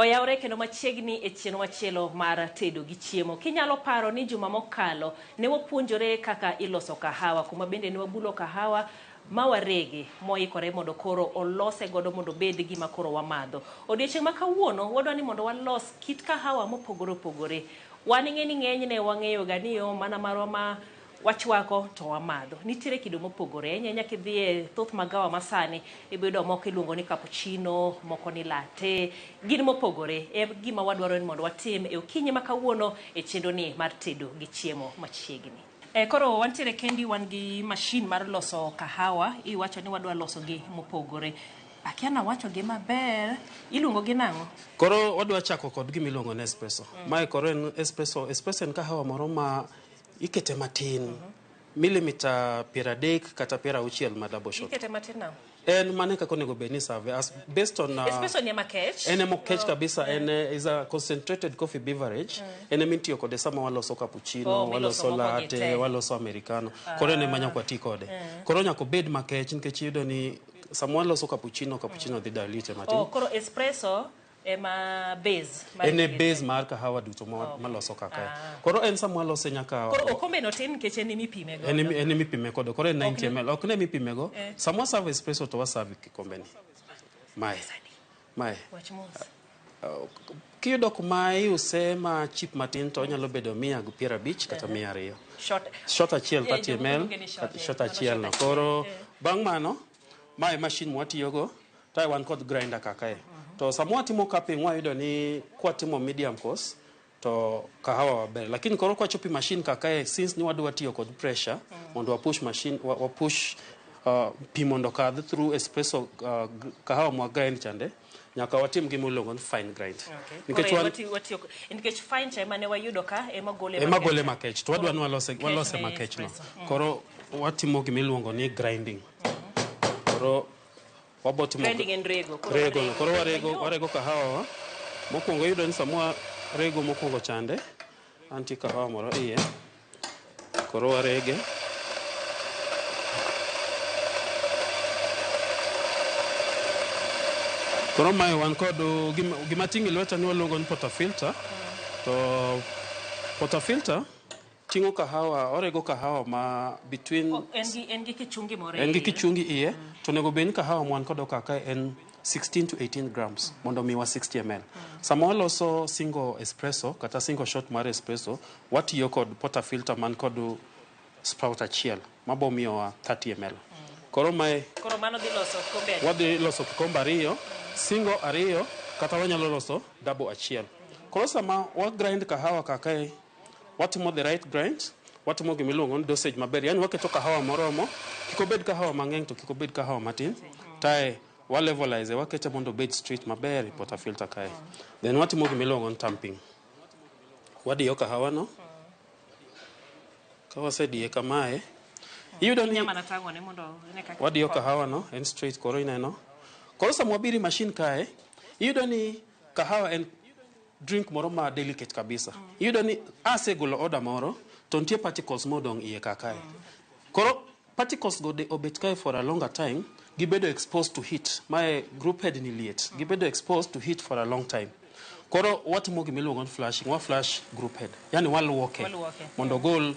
Oyawre kendo machiegni e chenro machielo mar tedo gi chiemo. Kinyalo paro ni juma mokalo ne wapuonjore kaka iloso kahawa, kuma bende ne wabulo kahawa mawarege moikore mondo koro olose godo mondo bed gima koro wamadho. Odiochieng' ma kawuono wadwa ni mondo walos kit kahawa mopogore opogore. Wan ing'eni ng'enyne wang'eyo ga ni mana marwa ma wachwako to wamadho. Nitiere kido mopogore, nyaka idhie thoth magawa masani ibedo moko iluongo ni cappuccino, moko ni latte, gin mopogore. E gima wadwaro ni mondo watim e okinyi ma kawuono e chenro ni mar tedo gi chiemo machiegni. Koro wantiere kendi wan gi machine mar loso kahawa, iwacho ni wadwa loso gi mopogore. Akiana wacho gi maber, iluongo gi nang'o? Koro wadwa chako kod gima iluongo ni espresso. Mae koro en espresso en kahawa moro ma ikete matin, milimita 30 kata 60 ma double shot. Ikete matin now? En mane kako nego beni serve as based on espresso ni makech. En mokech kabisa. En is a concentrated coffee beverage. En mintio kode sama waloso cappuccino, waloso latte, waloso americano. Koro en manya kwati kode. Koro nyako bed makech nikech yudo ni sama waloso cappuccino dhi dilute matin. Koro espresso ema base. Ene base mar kahawa duto maloso kaka. Koro en sama walose nyaka. Koro okombe no tin nikech en mipime go. En mipime kodo. Koro en 90 ml. Ok ne mipime go. Sama serve espresso to serve kikombe ni. Mae. Wach mos. Kiyudo kuma iuse ma chip matin to nyalo bedo 150 kata 200. Shot achiel 30 ml. Shot achiel no. Koro bang' mano, mae machine mwatiyogo, tai wan kod grinder kakae. To samwa timo cupping wayudo ni kwa timo medium course to kahawa waber. Lakini koro kwa chopi machine kakae, since ni wadwa tiyo kod pressure, mondo wa push machine, wa push pi mondo kadh through espresso kahawa mwa grind chande, nyaka watim gima iluongo ni fine grind. Nikech fine cha ema ne wayudo ka ema gole makech. To wadwa ni walose makech no. Koro watimo gima iluongo ni grinding. Koro grinding and rego. Koro warego kahawa wa. Mokwongo yudo ni samwa rego mokwongo chande. Anti kahawa moro iye. Koro warege. Koro mae wan kod gima tingi lweta ni waluongo ni portafilter. To portafilter tingo kahawa, orego kahawa ma between en gi kichungi more. En gi kichungi iye, to nego ben kahawa mwan kodo kaka en 16 to 18 grams, mondo miwa 60 ml. Sama waloso single espresso, kata single shot mar espresso, watiyo kod portafilter man kod sprout achiel, mabo miyowa 30 ml. Koro mano dhi loso kikombe. Wadhi loso kikombe ariyo, single ariyo, kata wanyalo loso double achiel. Koro sama wa grind kahawa kakae, watimo the right grind, watimo gima iluongo ni dosage maber. Yani waketo kahawa moromo, kiko bed kahawa mang'eny to kiko bed kahawa matin. Tae wa levelize, wakete mondo bed straight maber portafilter kae. Then watimo gima iluongo ni tamping. Wadiyo kahawa no. Kawa sediye kamae. Iyudo ni wadiyo kahawa no, en straight koro ineno. Koro sama wabiri machine kae, iyudo ni kahawa en drink moro ma delicate kabisa. Iyudo ni asegolo order moro, to nitie particles modong iye kakae. Koro particles go de obet kae for a longer time, gibedo exposed to heat. My group head ni liet. Gibedo exposed to heat for a long time. Koro watimo gima iluongo ni flashing, wa flash group head. Yani waluoke. Mondo gol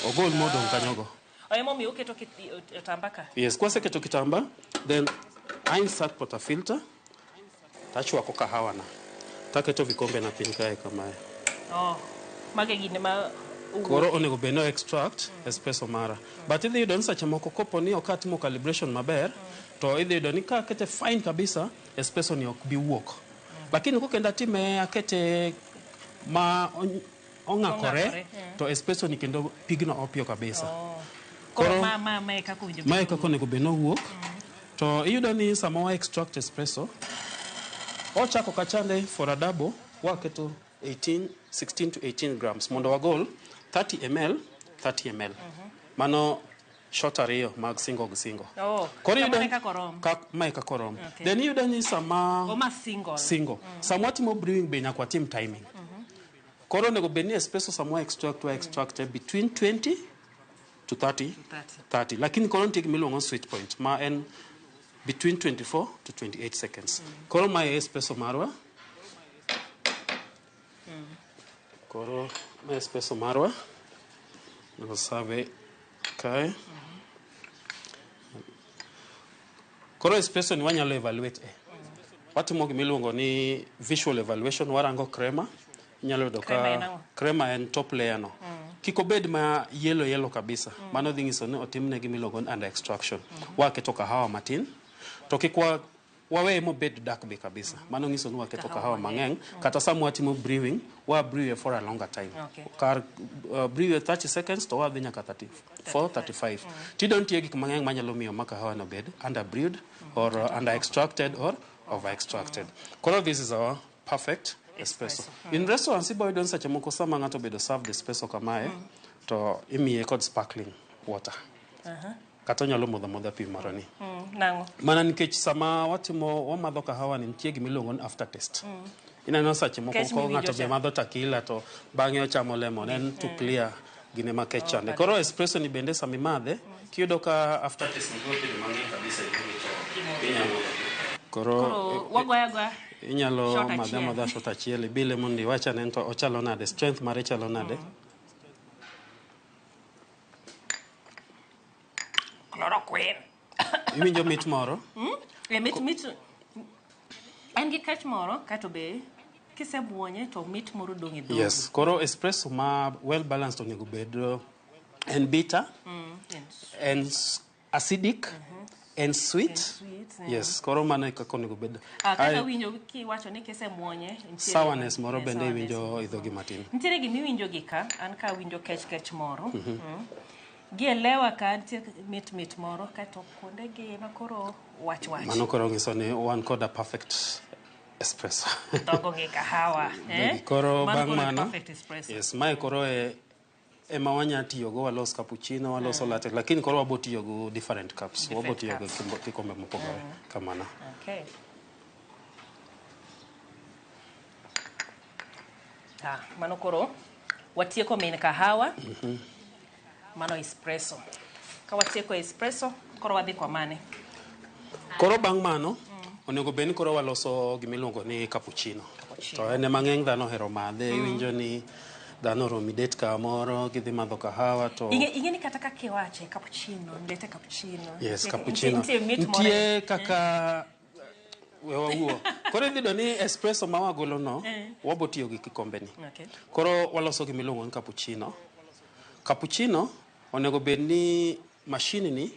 ogol modong kanyogo. Oyemo mi uketo kitamba ka? Yes, kwa seketo kitamba, then I insert portafilter, tachwako kahawa na. Taketo vikombe na piny kae kamae. Mage gine ma koro onego beno extract espresso mara. But idhi yudo ni sache moko kopo ni okatimo calibration maber, to idhi yudo ni ka kete fine kabisa, espresso ni ok bi wuok. Lakini kokenda time akete ma ong'akore, to espresso ni kendo pigno opio kabisa. Koro mae kako onego beno wuok. To iyudo ni sama wa extract espresso, ochako kachande for a double, waketo 16 to 18 grams. Mondo wagol 30 ml. Mano shot ariyo mag single gi single. Koro iyudo mae ka korom. Then iyudo ni sama single. Sama timo brewing be nyaka tim timing. Koro nego beni espresso sama extract between 20 to 30. Lakini koro nitie gima iluongo sweet point, ma en between 24 to 28 seconds. Koro my espresso marwa. Koro my espresso marwa. We'll serve okay. Koro espresso ni wanyalo evaluate. Watimo gimiluongo ni visual evaluation warango crema. Nyalo doka crema and top layer no. Kiko bed ma yellow kabisa. Mano dhi nyiso ni otimne gimiluongo ni under extraction. Waketo kahawa matin. To kikwa wawe mo bed dark be kabisa. Mano nyiso ni waketo kahawa mang'eny. Kata sama watimo brewing, wa brew for a longer time. Kar brew 30 seconds to wa dhi nyaka 34, 35. Tido nitie gik mang'eny manyalo miyo ma kahawa no bed under brewed or under extracted or over extracted. Koro this is our perfect espresso. In restaurants, ibo idon sache moko sama ng'ato bedo serve the espresso kamae, to imiye kod sparkling water. Kata nyalo modho pi maroni. Nango. Mana nikech sama watimo wamadho kahawa ni nitie gimiluongo ni aftertaste. Ineno sache moko ko ng'ato be madho tequila to bang'e ochamo lemon en to clear gine makech chande. Koro espresso ni bende sami madhe, kiyudo ka aftertaste ni bedo mang'eny kabisa inyalo. Koro wagoya inyalo madha shot achiel bile mondi wacha ne to ochalo nade strength mare chalo nade. Chloroquine. Iwinjo mit moro? Mit. En gi kech moro kato be kisebuonye to mit moro dong e dhogi. Yes, koro espresso ma well balanced onego bed and bitter and acidic and sweet. Yes, koro mano kaka onego bed. Kaka winjo kiwacho ni kisebuonye sourness moro bende winjo idhogi matin. Nitiere gimi winjo gi ka an ka winjo kech moro. Gielewa ka nitie mit moro kato kuonde gi makoro wach. Mano koro nyiso ni one called a perfect espresso. Togo gi kahawa. Koro bang' mano. Perfect espresso. Yes, mae koro ema wanya tiyo go walos cappuccino, walos latte, lakini koro wabo tiyo go different cups. Wabo tiyo go kikombe mopogore kamano. Okay. Mano koro watieko min kahawa. Mano espresso. Ka watieko espresso, koro wadhi kwa mane. Koro bang' mano, onego beni koro waloso gimiluongo ni cappuccino. To ene mang'eny dhano hero madhe, winjo ni dhano romidet kamoro gidhi madho kahawa to ingeni kata ka kiwache cappuccino ndete cappuccino. Yes, cappuccino ntie kaka wewa koro idhido ni espresso ma wagolo no wabo tiyo gi kikombe ni. Koro waloso gimiluongo ni cappuccino onego bed ni machine ni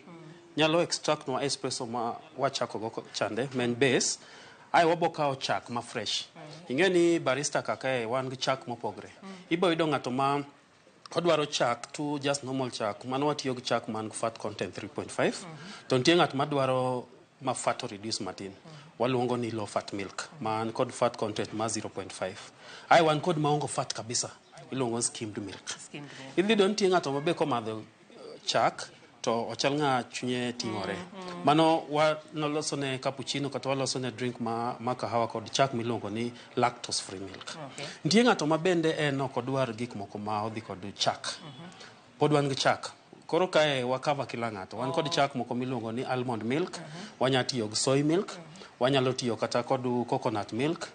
nyalo extract no espresso ma wachako go chande main base. Ai wabo kao chak ma fresh. Ingeni barista kaka wan gi chak mopogre. Ibo yudo ng'ato ma odwaro chak to just normal chak. Mano watiyo gi chak man fat content 3.5. To nitie ng'at ma dwaro ma fat reduce matin. Waluongo ni low fat milk. Man kod fat content ma 0.5. Ai wan kod maongo fat kabisa. Iluongo skimmed milk. Idhi don nitie ng'ato mabe ko madho chak to ochal nga chunye tingore. Mano noloso ne cappuccino kata waloso ne drink ma kahawa kod chak milongo ni lactose free milk. Nitie ng'ato mabende en ok odwar gik moko ma odhi kod chak. Pod wan gi chak. Koro kae wakava kila ng'ato. Wan kod chak moko milongo ni almond milk, wanya tiyo gi soy milk, wanyalo tiyo kata kod coconut milk.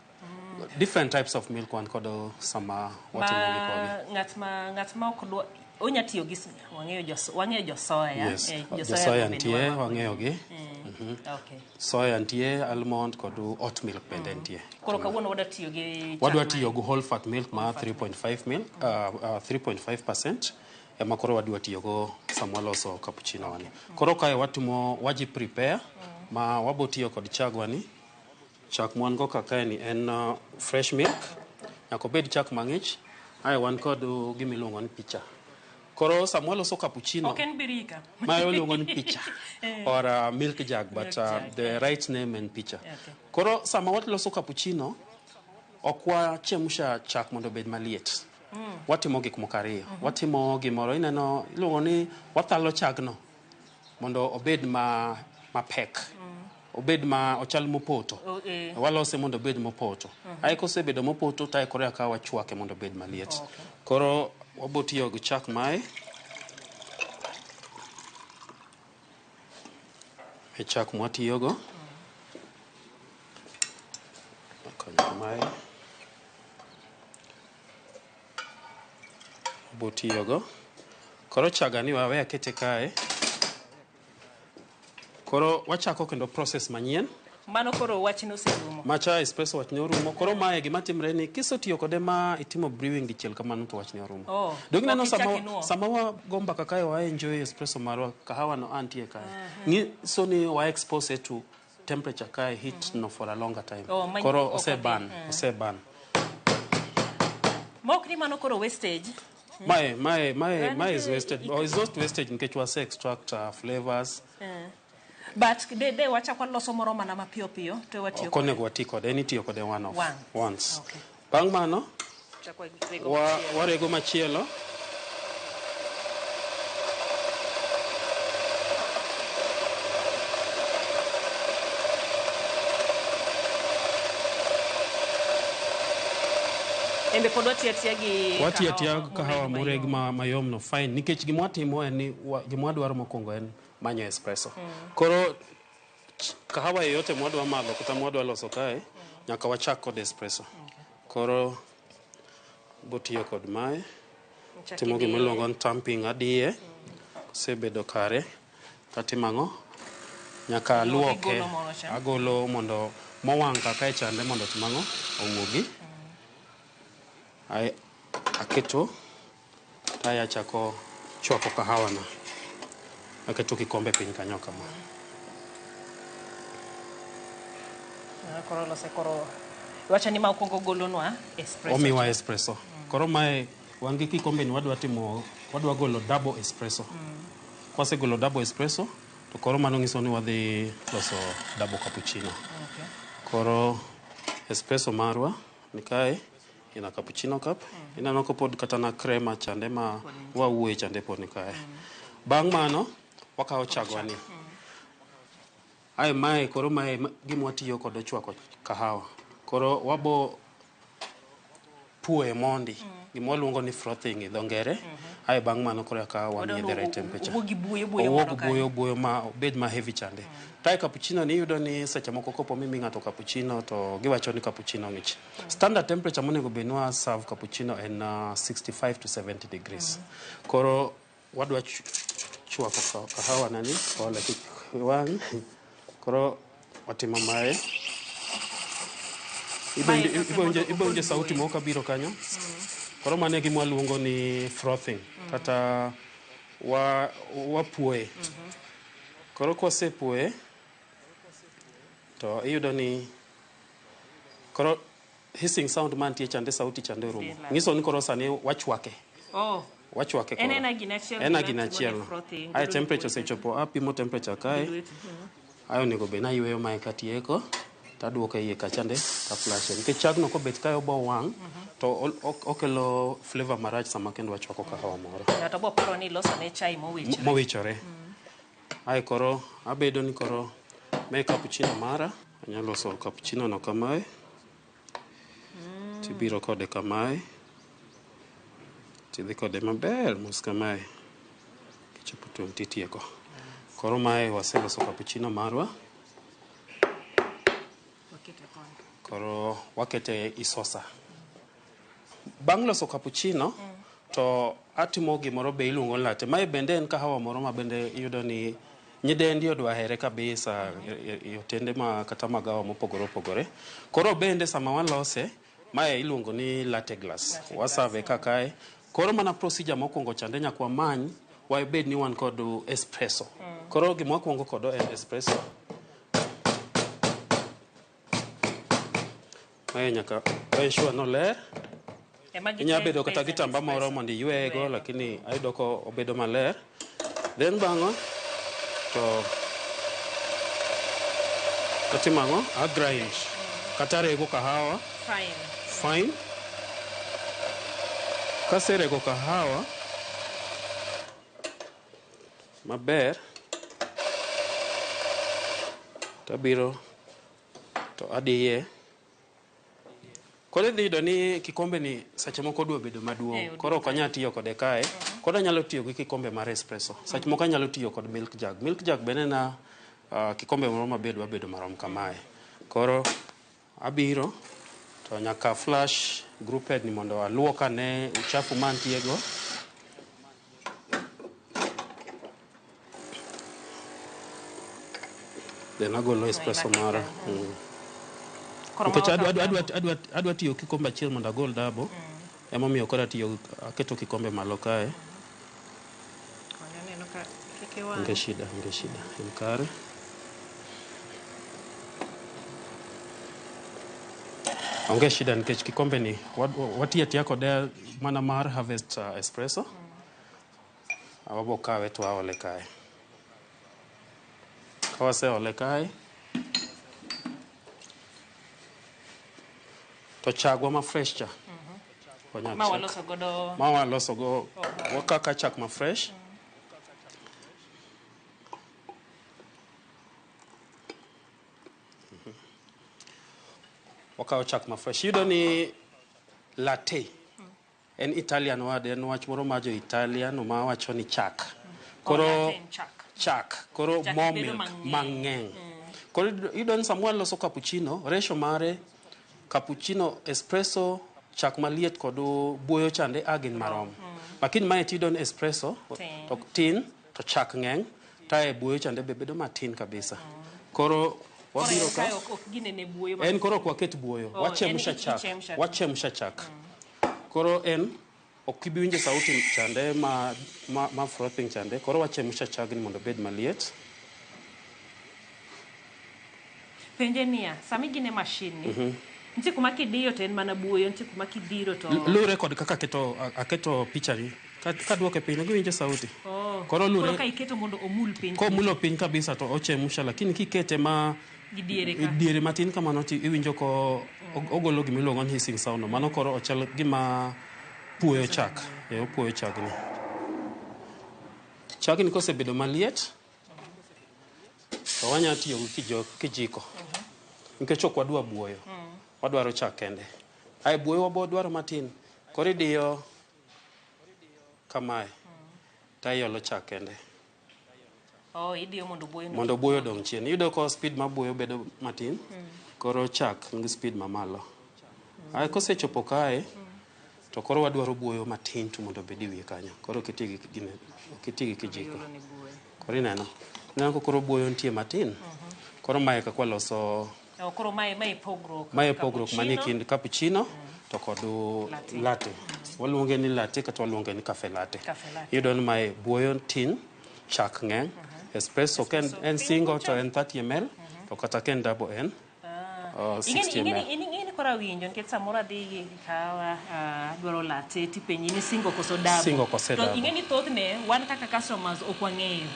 Different types of milk wan kod sama watimo gi ng'at ma ok dwa onya tiyo gi wang'eyo jo soya. Yes, jo soya ntie wang'eyo gi. Okay. Soya ntie, almond kod oat milk bende ntie. Koro kawuono wadwa tiyo gi whole fat milk ma 3.5 milk 3.5%. Ema koro wadwa tiyo go sama loso cappuccino wani. Koro kae waji prepare ma wabo tiyo kod chagwani. Chak mwan go kaka ni en fresh milk. Nyako bed chak mang'ich. Ai wan kod gimiluongo ni picha. Koro sama loso cappuccino. Okay, birika. My only pitcher or a milk jug, but the right name and pitcher. Okay. Koro sama loso cappuccino okwa chemusha chak mondo bed maliet. Watimo gik moko ariyo. Watimo gimoro ineno iluongo ni wathalo chagno mondo obed mapek. Obed ma ochal mopoto. Walose mondo obed mopoto. Ai kosebedo mopoto tai koro aka wachwake mondo obed maliet. Koro wabo tiyo gi chak mae. e chak mwatiyogo. Akonyo mae. Botiyogo. Koro chagani wawe akete kae. Koro wachako kendo process manyien. Mano koro wachno oserumo. Macha espresso wachno orumo. Koro mae gima timre ni kisotiyo kode ma itimo brewing dichiel kamano to wachno orumo. Oh. Dogineno sama wa gomba kakae wa enjoy espresso marwa kahawa no antie kae. So ni wa expose to temperature kae heat no for a longer time. Koro oseban. Mok ni mano koro wastage. My is wasted. Or it's not wasted nikech wase extract flavors. But they wacha kwa loso moro mana mapiyo piyo to watiyo kode. Konego wati kode ni tiyo kode once. Okay. Bang mano warego machielo. Embe pod watiya gi kahawa moreg mayom no fine nikech gimwatimo en ni gimwadwaro mokwongo en manyo espresso. Koro kahawa yote mwadwa madho kata mwadwa loso kae nyaka wachak kod espresso. Koro botiyo kod mae. Timo gimiluongo ni tamping adiye. Kosebedo kare tatimang'o nyaka luoke. Agolo mondo mowang' kaka chande mondo timang'o owuogi. Aketo taya chako chwako kahawa na. Aketo kikombe piny kanyo kama. Koro wacha ni ma ukongo golonwa espresso. Omiwa espresso. Koro mae wangi kikombe ni wadwa golo double espresso. Kwase golo double espresso to koro mano nyiso ni wadhi loso double cappuccino. Koro espresso marwa ni kae ina cappuccino cup. Ina noko pod kata na crema chande ma wawuoye chande pod ni kae. Bang' mano wakawo chagwani. Mae koro mae gimwatiyo kod chwako kahawa. Koro wabo puoe mondi. Gimwaluongo ni frothing e dho ngere. Bang' mano koro kahawa ni the right temperature. Buoyo ma obed ma heavy chande. Tai cappuccino ni yudo ni seche moko kopo mimi ng'ato cappuccino to giwacho ni cappuccino ng'ich. Standard temperature monego benwa serve cappuccino en 65 to 70 degrees. Koro wadwa chwako kahawa nani ole wang'. Koro watimo mae. Ibonje sauti moka biro kanyo. Koro mane gimwa luongo ni frothing. Kata wapuoe. Koro kwase puoe. To iyudo ni koro hissing sound man tie chande sauti chande rumo. Ngiso ni koro sani wachwake. Wachwake koro. Ena ginachielo. Temperature sechopo apimo temperature kae. Onego be na yweyo mae katieko taduoke iye kachande ta flash. Nikech chagno kobet kae obo wang' to okelo flavor marach sama kendo wachwako kahawa moro. Ng'ato bo paro ni loso ne chai mowichore. Koro abedo ni koro me cappuccino mara. Anyalo loso cappuccino no kamae. Tibiro kode kamae. Tidhi kode maber mos kamae. Kichopo tong' titieko. Koro mae waseloso cappuccino marwa. Koro wakete isosa. Bang' loso cappuccino to atimo gimoro be iluongo latte. Mae bende en kahawa moro ma bende iyudo ni nyidendi odwa here kabisa yotende ma kata magawa mopogore opogore. Koro bende sama walose mae iluongo ni latte glass. Wasave kakae. Koro mana procedure mokwongo chande nyakwa many wabed ni wan kod espresso. Koro gima kwongo kodo en espresso. Mae nyaka ensure no ler. Inya bedo kata gitamba moro mondo iyweego lakini ayudo ko obedo maler. Then bang'o to katimang'o grind kata rego kahawa fine. Kaserego kahawa maber tabiro to adiye. Koro dhido ni kikombe ni sache moko dwa bedo maduong'. Koro ok anya tiyo kode kae. Koro anyalo tiyo gi kikombe mar espresso. Sache moko anyalo tiyo kod milk jug. Milk jug bende na kikombe moro wabedo marom kamae. Koro abiro to nyaka flash grouped ni mondo aluoka ne uchafu mantiego. Then agolo espresso mara. Nikech adwa tiyo kikombe achiel mondo agol dabo. Emomiyo koro aketo kikombe malo kae. Onge shida. En kare. Onge shida nikech kikombe ni watiya kode mana mar harvest espresso. Wabo kawe to waole kae. Kawase ole kae. To chagwa ma fresh cha. Mawaloso go wakaka chak ma fresh. Wakaw chak ma fresh. Yudo ni latte. En Italian word, en wach moro ma jo Italian ma wacho ni chak. Koro chak. Koro more milk mang'eny. Koro yudo ni samwa loso cappuccino, ratio mare cappuccino, espresso, chak maliet kod buoyo chande agin marom. Lakini mae tidon espresso to tin to chak ng'eny tae buoyo chande bedo matin kabisa. Koro wabiro ka en koro kwa ket buoyo wachemsha chak. Koro en okibiwinje sauti chande ma frothing chande. Koro wachemsha chak ni mondo bed maliet. Penje niya, sami gine machine ni. Nti kuma kidiyo to en mana buoyo, nti kuma kidiro to lure kod kaka aketo picha ni ka duoke piny giwinjo sauti. Koro lure ka iketo mondo omul piny. Ko mulo piny kabisa to ochemsha, lakini kikete ma gidiere matin kamano ti iwinjo ko ogolo gimiluongo ni hissing sound. Mano koro ochal gima puoyo chak. Puoyo chak ni. Chak ni kosebedo maliet to wanya tiyo kijiko. Nikech ok wadwa buoyo. Wadwaro chak kende. Ai buoyo wabo dwaro matin. Koro idiyo kamae. Tayolo chak kende. Idiyo mondo buoyo dong chien. Yudo ko speed ma buoyo bedo matin. Koro chak ngi speed mamalo. Ai kosechopo kae to koro wadwaro buoyo matin to mondo bedi wiye kanyo. Koro kitigi kijiko. Koro ineno. Neno ko koro buoyo nitie matin. Koro mae ka kwaloso koro mae pogruok mani kind cappuccino to kod latte. Waluonge ni latte kata waluonge ni cafe latte. Yudo ni mae buoyo tin, chak ng'eny, espresso en single to en 30 ml, to kata ken double en 60 ml. Ingeni kora winjo nikech samoro adhi kawa dwaro latte tipenji ni single koso double. To ingeni thothne wan kaka customers ok wang'eyo.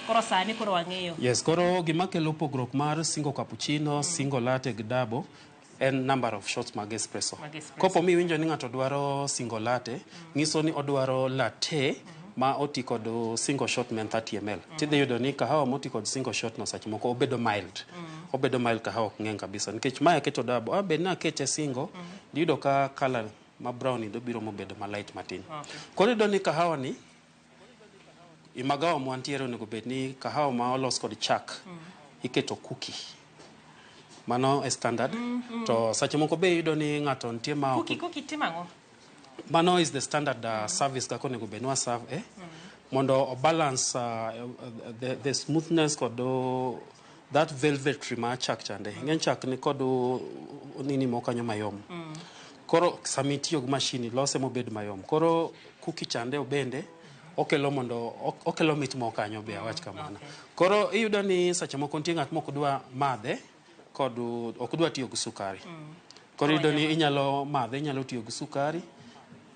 Koro sani koro wang'eyo. Yes, koro gima kelo pogruok mar single cappuccino, single latte gi double en number of shots mag espresso. Kopo mi winjo ni ng'ato dwaro single latte, nyiso ni odwaro latte ma oti kod single shot men 30 ml. Tidhi yudo ni kahawa moti kod single shot no sache moko obedo mild. Obedo mild kahawa ok ng'eny kabisa. Nikech mae keto double, be na kete single, yudo ka color ma brown do biro mobedo ma light matin. Koro yudo ni kahawa ni imagawa mwantiere onego bed ni kahawa ma olos kod chak iketo cookie. Mano e standard. To sache moko be yudo ni ng'ato nitie ma cookie timango. Mano is the standard service kako onego bed ni serve mondo balance the smoothness kod that velvetry ma chak chande. Ng'eny chak ni kod nini mokanyo mayom. Koro sami tiyo gi machine lose mobed mayom. Koro cookie chande obende okelo mit mokanyo be awach kamano. Koro iyudo ni sache moko nitie ng'at moko dwa madhe kod ok dwa tiyo gi sukari. Koro iyudo ni inyalo madhe, inyalo tiyo gi sukari.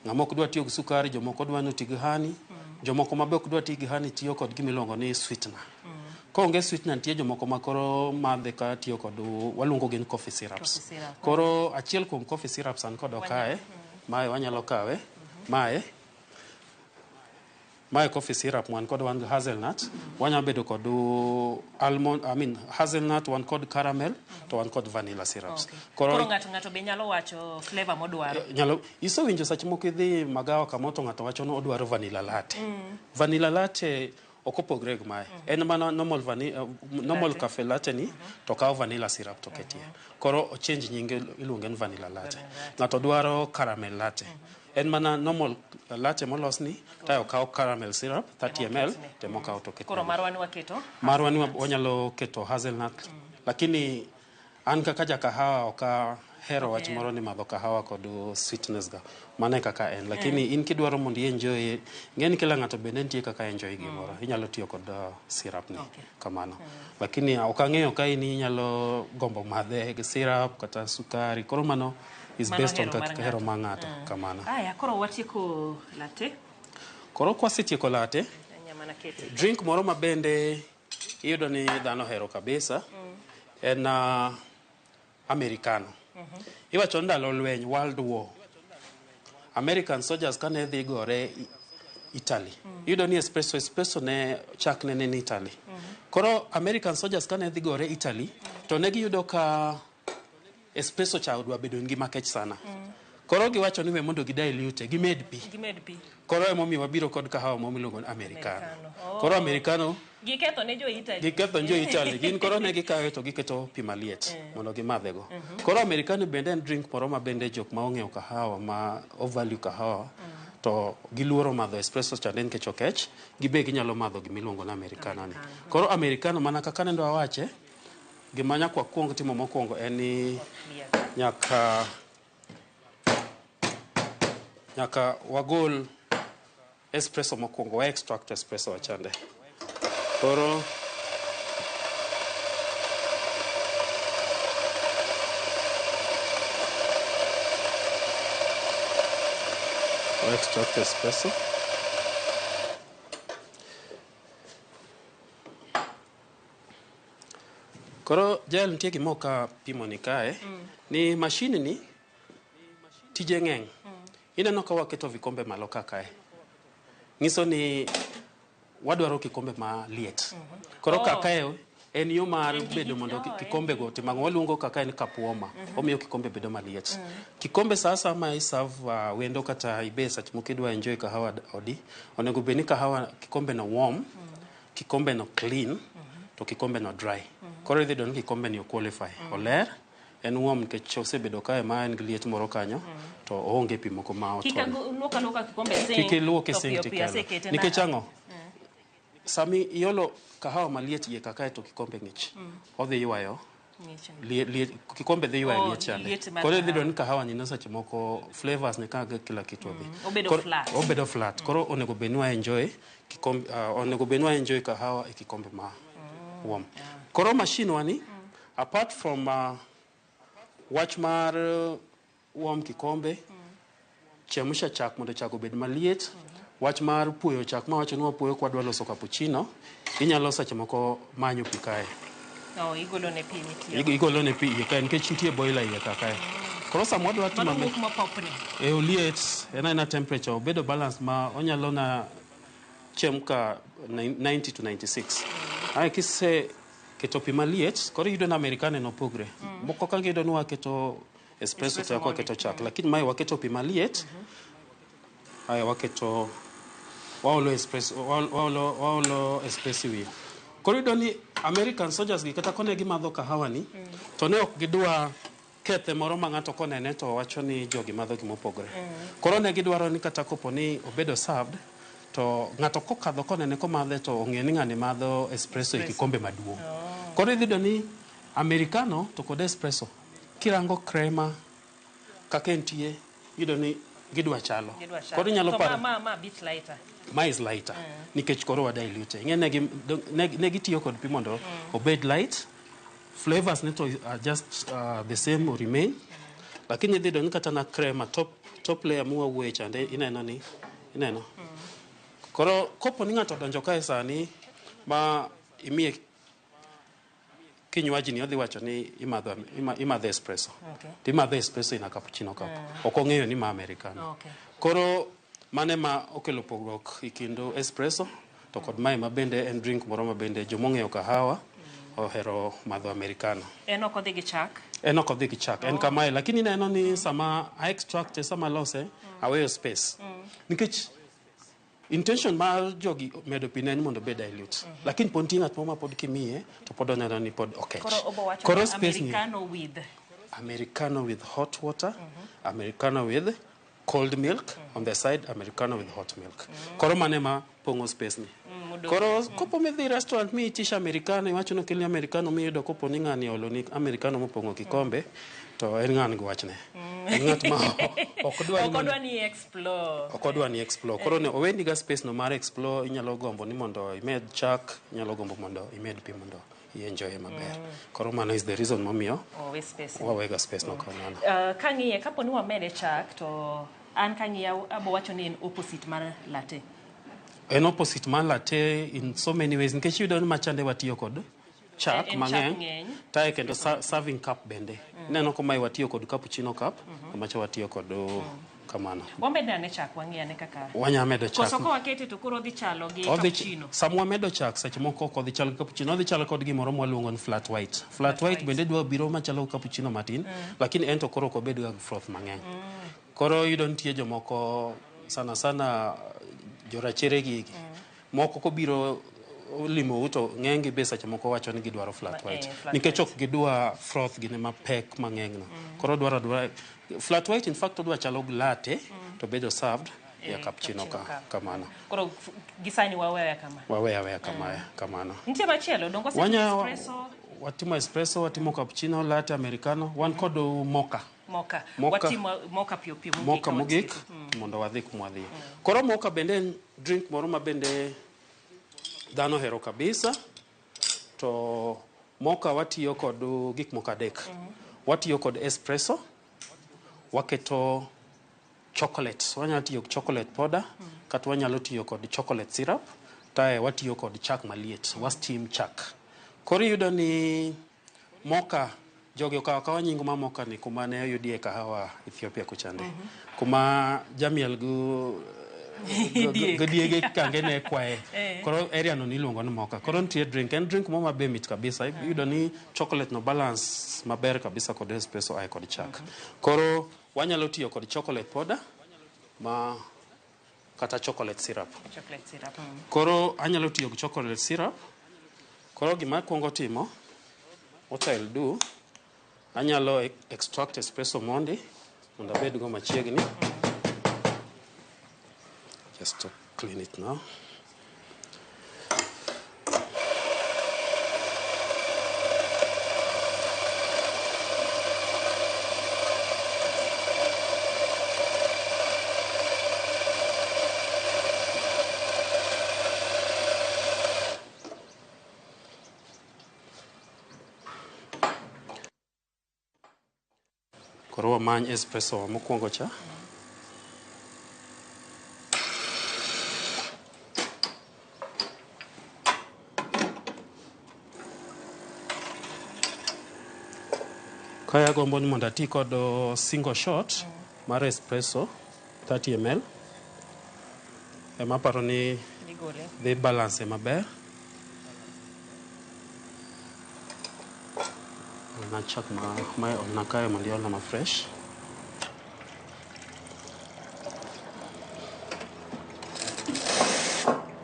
Ng'amoko dwa tiyo gi sukari, jomoko dwa no tiyo gi honey, jomoko mabe ok dwa tiyo gi honey tiyo kod gimiluongo ni sweetener. Konge sweetener nitie jomoko makoro madhe ka tiyo kod waluongo gi coffee syrups. Koro achiel kuom coffee syrups an kod kae, mae wanyalo kawe, mae coffee syrup wan kod wan hazelnut, wanya bedo kod hazelnut, wan kod caramel, to wan kod vanilla syrups. Koro ng'ato be nyalo wacho flavor modwaro. Iso winjo sache moko idhi magawa kamoto ng'ato wacho no odwaro vanilla latte. Vanilla latte okopogre gi mae en mana normal cafe latte ni to kawo vanilla syrup to ketie koro o change nyinge iluonge ni vanilla latte ng'ato dwaro caramel latte en mana normal latte molos ni tayo kawo caramel syrup 30 ml temo kawo to ketie koro marwani waketo marwani wanyalo keto hazelnut lakini an kaka ja kahawa oka hero wach moro ni madho kahawa kod sweetness ga mane kaka en lakini in kidwaro mondo enjoy ngeni kila ng'ato bende nitie kaka enjoy gimoro inyalo tiyo kod syrup ni kamano lakini okang'eyo ka in inyalo gombo madhe gi syrup kata sukari koro mano is based on kaka hero ma ng'ato kamano aya koro watieko latte koro kwasetieko latte drink moro ma bende iyudo ni dhano hero kabisa en americano iwacho ndalo lweny World War American soldiers kane dhi gore Italy iyudo ni espresso ne chak ne ni Italy koro American soldiers kane dhi gore Italy to ne giyudo ka espresso cha odwa bedo ngima kech sana koro giwacho ni we mondo gidilute gimed pi koro emomiyo wabiro kod kahawa momiluongo ni americano koro americano giketho ne jo Italy gin koro ne gikawe to giketo pi maliet mondo gimadhego koro americano bende en drink moro ma bende jok ma ong'eyo kahawa ma value kahawa to giluoro madho espresso chande nikech okech gibe ginyalo madho gimiluongo ni americano ni koro americano mana kaka nendo awache gima nyakwa kuong timo mokwongo en ni nyaka wagol espresso mokwongo wa extract espresso wachande koro extract espresso koro jel nitie gimo ka pimo ni kae ni machine ni tije ng'eny ineno ka waketo vikombe malo kae nyiso ni wadwaro kikombe ma liet koro kakae en yo mar bedo mondo kikombe go timango waluongo kaka en kapuoma omiyo kikombe bedo maliet kikombe sasa ma iserve wendo kata ibesa mukidwa enjoy kahawa odi onego beni kahawa kikombe no warm kikombe no clean to kikombe no dry koro idhi don kikombe ni qualify oler en warm nikech osebedo kae ma en liet moro kanyo to oonge pi moko ma otwo kika kikombe sink kikiluoke sink nikech ang'o sami iolo kahawa maliet iye kakae to kikombe ng'ich odhi ywayo kikombe dhi ywayo liet chande koro idhi don kahawa ni seche moko flavors ne kaga kila kitu odhi obedo flat koro onego benwa enjoy kikombe onego benwa enjoy kahawa e kikombe ma warm koro machine wani apart from wach mar warm kikombe chemusha chak mondo chak obed maliet wach mar puoyo chak ma wacho ni wapuoyo kwa dwa loso cappuccino inyalo sache moko manyo pi kae igolo ne pi iye kae nikech nitie boiler iye kae koro sama wadwa timo oliet ena temperature obedo balance ma onyalo na chemka 90 to 96 ai kise keto pi maliet koro yudo na americano no pogre moko ka gido ni waketo espresso to waketo chak lakini mai waketo pi maliet ai waketo waolo espresso wi koro yudo ni American soldiers gi kata kone gimadho kahawa ni to ne ok gidwa kethe moro ma ng'ato konene to wacho ni jogi madho gimopogre koro ne gidwaro ni kata kopo ni obedo served to ng'ato kokadho konene komadhe to ong'e ni ng'ani madho espresso e kikombe maduong' koro idhi ni americano to kod espresso kirango crema kaka entie yudo ni gidwa chalo koro inyalo paro ma bit lighter ma is lighter nikech koro wa dilute ng'e ne gitiyo kod pi mondo obed light flavors ne to are just the same or remain lakini idhi ni kata na crema top layer muwa wuoye chande ineno koro kopo ni ng'ato donjo kae sani ma imiye kinywaji ni odhi wacho ni imadho espresso timadho espresso ina cappuccino cup ok ong'eyo ni ma americano koro mane ma okelo pogruok ikindo espresso to kod mai ma bende en drink moro ma bende jomong'eyo kahawa ohero madho americano en ok odhi gi chak en kamae lakini neno ni sama extract sama lose aweyo space nikech intention mar jogi medo pi ne en mondo obed dilute. Lakini pod nitie ng'at moro ma pod kimiye to pod oneno ni pod okech. Koro space ni Americano with hot water, Americano with cold milk on the side, Americano with hot milk. Koro mane ma pongo space ni. Koro kopo midhi restaurant mi itisha Americano, iwacho no kelni Americano mi yudo kopo ni ng'ani oloni Americano mopongo kikombe, to en ng'an gi wachne. En ng'at ma okodwa ni explore. Okodwa ni explore. Koro ne owendi ga space no mar explore, inyalo gombo ni mondo imed chak, inyalo gombo mondo imed pi mondo enjoy maber. Koro mano is the reason momiyo wawega space no kamano. Kang'iye kapo ni wamede chak to an kang'iya abo wacho ni en opposite mar latte. En opposite mar latte in so many ways. Nikech yudo ni machande watiyo kod chak mang'eny. Tae kendo serving cup bende. Neno ko mai watiyo kod cappuccino cup, macha watiyo kod kamano. Wamede ane chak wang'iyane kaka. Wanya medo chak. Koso ko wakete to koro dhi chalo gi cappuccino. Samwa medo chak seche moko ko dhi chalo cappuccino, dhi chalo kod gimoro mwaluongo ni flat white. Flat white bende dwa biro machalo cappuccino matin, lakini ento koro ko bedo ga froth mang'eny. Koro yudo nitie jomoko sana jorachere gigi. Moko ko biro limo to ng'engi be seche moko wacho ni gidwaro flat white. Nikech ok gidwa froth gine mapek mang'eny no. Koro dwaro flat white in fact odwa chalo latte to bedo served ya cappuccino kamano. Koro gisani waweya kama. Waweya kamano. Nitie machielo dongo seche espresso. Watimo espresso, watimo cappuccino, latte, americano, wan kod mocha. Watimo mocha pio mocha mogik mondo wadhi kumwadhi. Koro mocha bende en drink moro ma bende dhano hero kabisa. To mocha watiyo kod gik moko adek. Watiyo kod espresso, waketo chocolate. Wanyalo tiyo chocolate powder, kata wanyalo tiyo kod chocolate syrup, tae watiyo kod chak maliet, steam chak. Koro yudo ni mocha jogi okawa nying ma mocha ni kuma ne oyudie kahawa Ethiopia kuchande. Kuma Jamiel diege kange ne kwae. Koro area no niluongo ni mocha. Koro nitie drink, en drink mo mabe mit kabisa. Yudo ni chocolate no balance maber kabisa kod espresso ai kod chak. Koro wanyalo tiyo kod chocolate powder ma kata chocolate syrup. Koro anyalo tiyo kod chocolate syrup. Koro gima kwongo timo, what I'll do, anyalo extract espresso mondi mondo abed go machiegni. Just to clean it now. Koro wamany espresso mokwongo cha. Kaya gombo ni mondo ati kod single shot mar espresso 30 ml. Ema paro ni dhi balance maber. Na chak ma na kaya mandiol na fresh.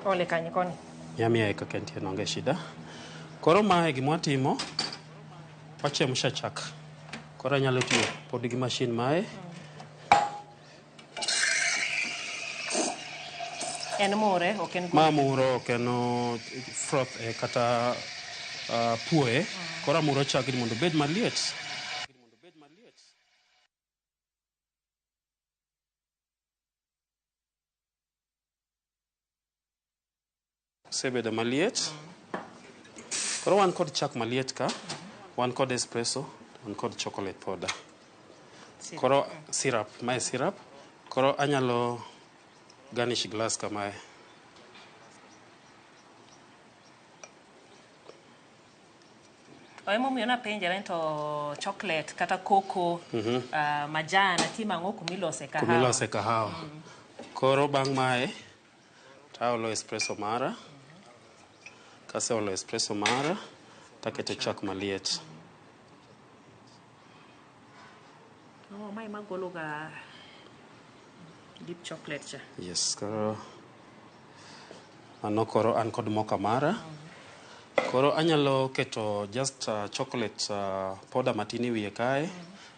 Ole kanyo koni. Yami eka kentie nonge shida. Koro mae gima timo, wachemsha chak. Koro anyalo tiyo pod gi machine mae. En mure, ok en ma muro, ok en froth kata puoe. Koro muro chak mondo bed maliet. Sebedo maliet. Koro wan kod chak maliet ka, wan kod espresso, wan kod chocolate powder. Koro syrup, mae syrup. Koro anyalo garnish glass kamae. Oemo miyo na penjera to chocolate kata cocoa majan atimang'o kumilose kahawa. Kumilose kahawa. Koro bang' mae taolo espresso mara. Kase olo espresso mara taketo chak maliet. Mae magolo ga deep chocolate cha. Yes, koro Ano koro an kod moka mara. Koro anyalo keto just chocolate powder matini wiye kae.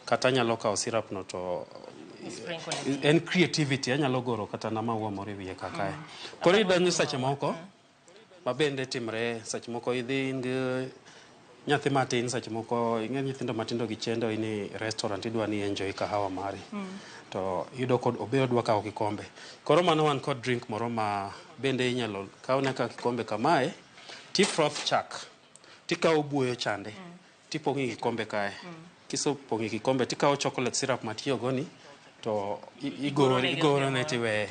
Kata anyalo kao syrup no to en creativity anyalo goro kata na maua moro wiye kae. Koro idonjo seche moko mabende timre seche moko idhi nyathi matin seche moko ing'e nyithindo matindo gi chendo ini restaurant idwa ni enjoy kahawa mari. To yudo kod obe odwa kao kikombe. Koro mano wan kod drink moro ma bende inyalo kao ne ka kikombe kamae. Ti froth chak. Ti kao buoyo chande. Ti pong'i kikombe kae. Kiso pong'i kikombe ti kao chocolate syrup matiyo goni. To igoro ne tiwe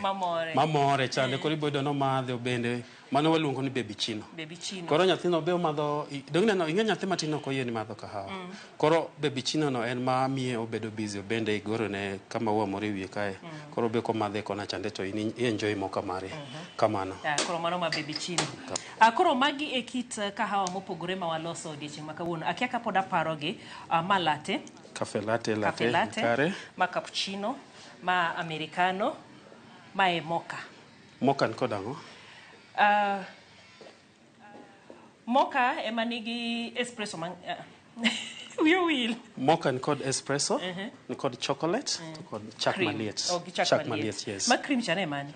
mamore chande koro ibodo no madhe bende mano waluongo ni baby chino. Koro nyathino be omadho dong'ne no ing'e nyathi matin ok oyie ni madho kahawa. Koro baby chino no en ma miye obedo busy bende igoro ne kama maua moro wiye kae. Koro be komadhe kona chande to in enjoy moka mare kamano. Koro mano ma baby chino. Koro magi e kit kahawa mopogore ma waloso odiochieng' ma kawuono. Akia kapod aparogi ma latte. Cafe latte kare. Ma cappuccino, ma americano, ma e mocha. Mocha n kod ang'o? Mocha ema nigi espresso Wiyo wil. Mocha n kod espresso, n kod chocolate, to kod chak maliet. Chak maliet, yes. Ma cream chane mani?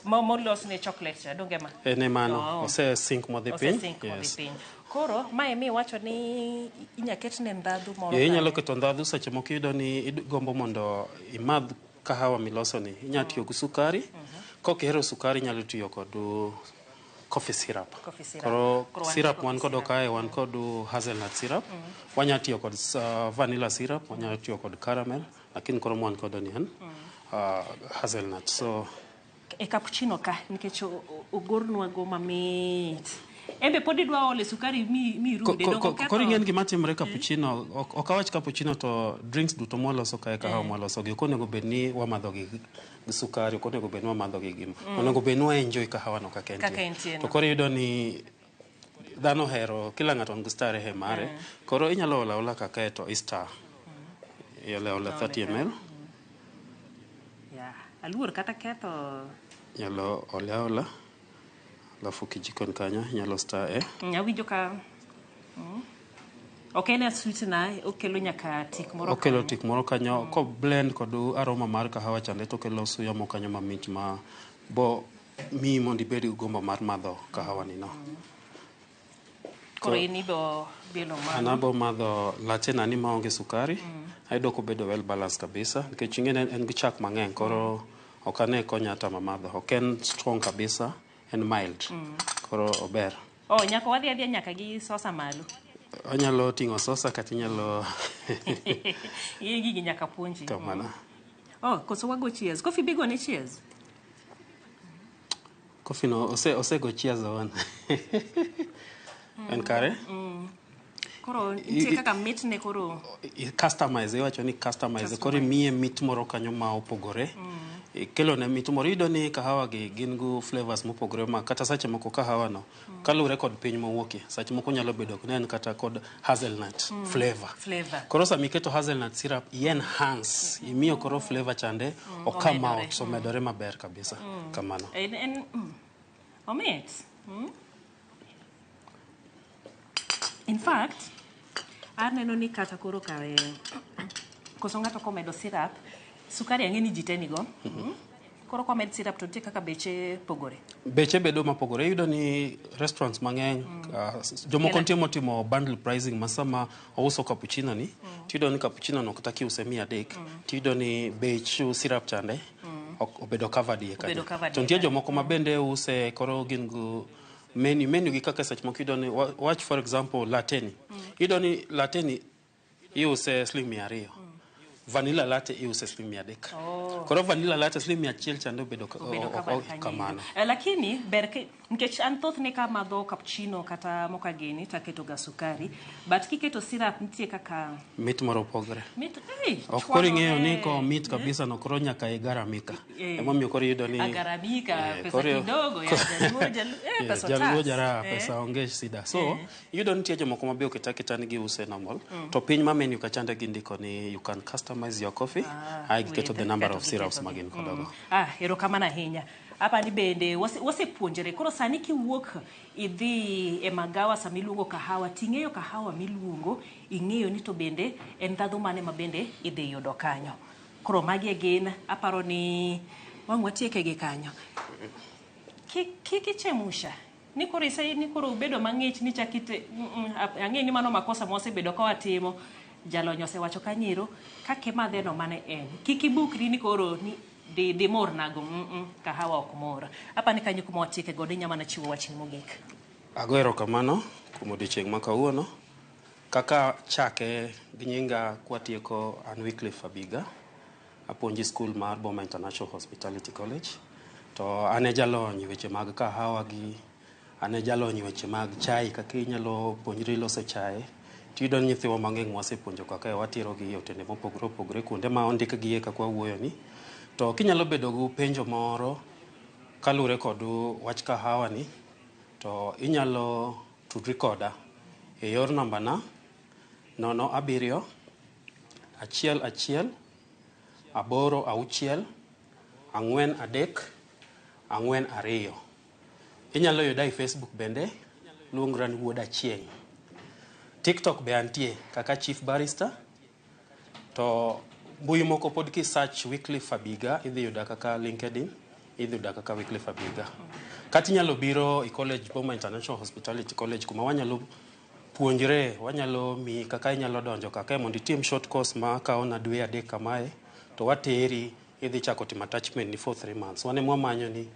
Molos ne chocolate cha, donge ma? Ene mano, ose sink modhi piny. Yes. Koro, mae mi wacho ni inya ketne ndhadhu moro. Inyalo keto ndhadhu seche moko iyudo ni igombo mondo imadh kahawa miloso ni. Inya tiyo gi sukari. Kokihero sukari inyalo tiyo kod coffee syrup. Koro syrup wan kod kae wan kod hazelnut syrup. Wanya tiyo kod vanilla syrup, wanya tiyo kod caramel, lakini koro wan kod ni en hazelnut. So e cappuccino ka nikech ogornwa go mamit. Embe podi dwa ole sukari mi rude dongo kato. Koro ing'en gima timre cappuccino, ok awach cappuccino to drinks duto mwaloso kae kahawa mwaloso gi onego bed ni wamadho gi sukari, onego bed ni wamadho gi gima. Onego bed ni enjoy kahawa no kaka entie. To koro yudo ni dhano hero kila ng'ato nigi starehe mare. Koro inyalo ola kaka to Easter. Ola 30 ml. Aluor kata ketho. Nyalo ola. Alafu kijikon kanyo nyalo star Awinjo ka ok en sweet na okelo nyaka tik moro. Okelo tik moro kanyo ko blend kod aroma mar kahawa chande to kelo suya mo kanyo mamit ma bo mi mondi bedi gombo mar madho kahawa ni no. Koro ini bo belo madho. Anabo madho latte na ni maonge sukari. Ayudo ko bedo well balance kabisa nikech ing'e en gi chak mang'eny koro okane konya ta madho. Ok en strong kabisa. En mild. Koro ober. Nyaka wadhi nyaka gi sosa malo. Onyalo ting'o sosa kata inyalo gigi nyaka puonji. Kamana. Koso wago cheers. Coffee bigo ne cheers. Coffee no ose go cheers on. En kare? Koro nitie kaka mit ne koro customize iwacho ni customize koro miye mit moro kanyo ma opogore. Kelo ne mit moro iyudo ni kahawa gi gin go flavors mopogore ma kata sache moko kahawa no kalure kod piny mowuokie sache moko nyalo bedo ne kata kod hazelnut flavor. Koro sami keto hazelnut syrup enhance imiyo koro flavor chande okama so medore maber kabisa kamano. Omit. In fact, aneno ni kata koro kawe koso ng'ato komedo syrup sukari ang'e ni jiteni go. Koro kwa med syrup to tie kaka beche pogore. Beche bedo mapogore. Yudo ni restaurants mang'eny jomoko timo bundle pricing masama ouso cappuccino ni. Tiyudo ni cappuccino no kata kiuse 300. Tiyudo ni bech syrup chande obedo covered ye kanyo. To nitie jomoko mabende use koro gin go menu gi kaka search moko yudo ni watch for example latte. Yudo ni latte ni iuse siling 200. Vanilla latte iuse siling 300. Koro vanilla latte siling 100 chando bedo kamano. Lakini berke nikech an thothne ka madho cappuccino kata moka gini taketo ga sukari but kiketo syrup nitie kaka mit moro pogre. Mit koro ing'eyo ni ko mit kabisa no koro nyaka igaramika. Emomiyo koro yudo ni agaramika pesa kidogo ya pesa jaluo jara pesa onge sida. So yudo nitie jomoko mabe oketa ni giuse normal to piny ma menu kachande gindiko ni you can customize your coffee. I get to the number of syrups magin kodogo. Erokamano ahinya. apa ni bende wasepuonjore koro sani kiwuok idhi e magawa sama iluongo kahawa ting'eyo kahawa miluongo ing'eyo ni to bende en ndhadhu mane ma bende idhi yudo kanyo koro magi gin aparo ni wang' watieke gi kanyo kichemusha ni koro bedo mang'ich ni chakite ang'e ni mano makosa mosebedo ka watimo jalonyo osewacho kanyiro kake madheno mane en kikibukri ni koro ni di mor nago kahawa ok mor apa ni kanyo kuma watieke godo inya mana chiwo wachni mogik. Agoero kamano kuom odiochieng' ma kawuono kaka chake gi nyinga kwatieko an Wycliffe Abiga apuonji skul mar Boma International Hospitality College to ane jalony weche mag kahawa gi ane jalony weche mag chai kaka inyalo puonjri loso chai tiyudo ni nyithiwa mang'eny wasepuonjo kaka watero gi otende mopogore opogore kuonde ma ondik gie kaka wawuoyo ni to kinyalo bedo gi penjo moro kalure kod wach kahawa ni to inyalo tudri koda e yor namba na 07 11 86 43 42. Inyalo yuda e Facebook bende luongra ni Wuod Achieng'. TikTok be antie kaka Chief Barrister to mbui moko pod ki search Wycliffe Abiga idhi yuda kaka LinkedIn idhi yuda kaka Wycliffe Abiga. Kati nyalo biro e college Boma International Hospitality College kuma wanyalo puonjre wanyalo mi kaka inyalo donjo kaka mondo itim short course ma kaona dwe 3 kamae to wateri idhi chako timo attachment ni for 3 months wane mwamanyo ni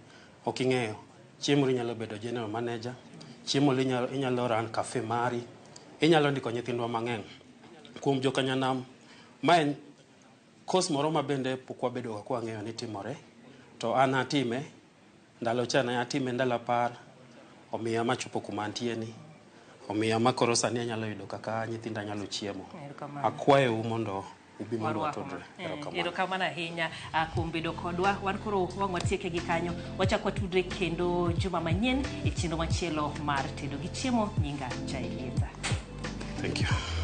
ok ing'eyo chiemo inyalo bedo general manager chiemo inyalo run cafe mari inyalo ndiko nyithindwa mang'eny kuom jokanyanam ma en course moro ma bende pok wabedo ka wang'eyo ni timore to an atime ndalo chana atime ndalo 10 omiya machopo kuma antie ni omiya makoro sani anyalo yudo kaka nyithinda nyalo chiemo akwayo mondo ubi mondo watudre erokamano ahinya kuom bedo kodwa wan koro wang' watieke gi kanyo wachak watudre kendo juma manyien e chenro machielo mar tedo gi chiemo nyinga Chai Lietha. Thank you.